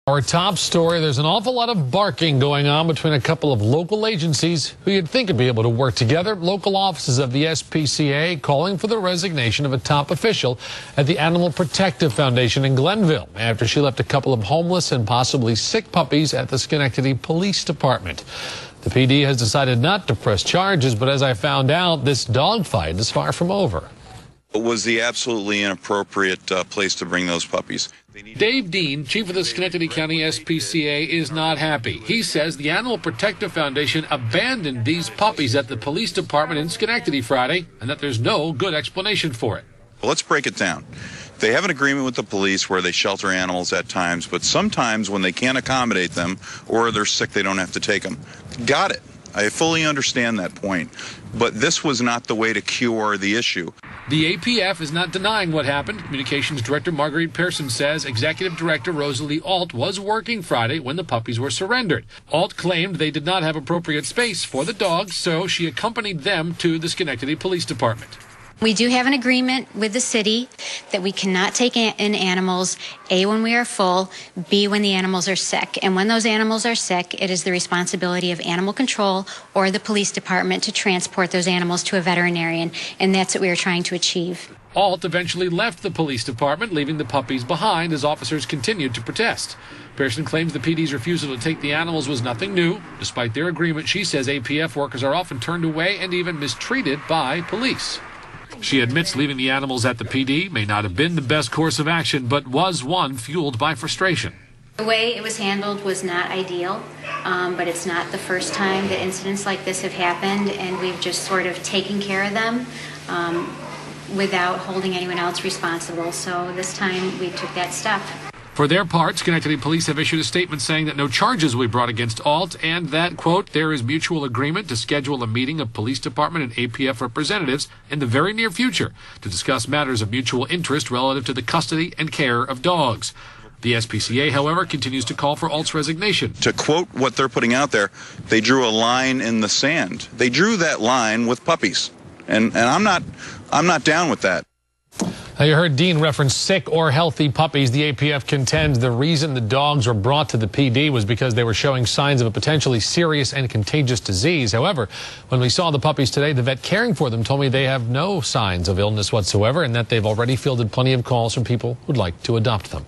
Our top story, there's an awful lot of barking going on between a couple of local agencies who you'd think would be able to work together. Local offices of the SPCA calling for the resignation of a top official at the Animal Protective Foundation in Glenville after she left a couple of homeless and possibly sick puppies at the Schenectady Police Department. The PD has decided not to press charges, but as I found out, this dogfight is far from over. It was the absolutely inappropriate place to bring those puppies. Dave Dean, chief of the Schenectady County SPCA, is not happy. He says the Animal Protective Foundation abandoned these puppies at the police department in Schenectady Friday, and that there's no good explanation for it. Well, let's break it down. They have an agreement with the police where they shelter animals at times, but sometimes when they can't accommodate them or they're sick, they don't have to take them. Got it. I fully understand that point, but this was not the way to cure the issue. The APF is not denying what happened. Communications Director Marguerite Pearson says Executive Director Rosalie Alt was working Friday when the puppies were surrendered. Alt claimed they did not have appropriate space for the dogs, so she accompanied them to the Schenectady Police Department. We do have an agreement with the city that we cannot take in animals, A, when we are full, B, when the animals are sick. And when those animals are sick, it is the responsibility of animal control or the police department to transport those animals to a veterinarian, and that's what we are trying to achieve. Alt eventually left the police department, leaving the puppies behind as officers continued to protest. Pearson claims the PD's refusal to take the animals was nothing new. Despite their agreement, she says APF workers are often turned away and even mistreated by police. She admits leaving the animals at the PD may not have been the best course of action, but was one fueled by frustration. The way it was handled was not ideal, but it's not the first time that incidents like this have happened, and we've just sort of taken care of them without holding anyone else responsible. So this time we took that step. For their part, Schenectady Police have issued a statement saying that no charges will be brought against Alt and that, quote, there is mutual agreement to schedule a meeting of police department and APF representatives in the very near future to discuss matters of mutual interest relative to the custody and care of dogs. The SPCA, however, continues to call for Alt's resignation. To quote what they're putting out there, they drew a line in the sand. They drew that line with puppies, and I'm not down with that. Now, you heard Dean reference sick or healthy puppies. The APF contends the reason the dogs were brought to the PD was because they were showing signs of a potentially serious and contagious disease. However, when we saw the puppies today, the vet caring for them told me they have no signs of illness whatsoever and that they've already fielded plenty of calls from people who'd like to adopt them.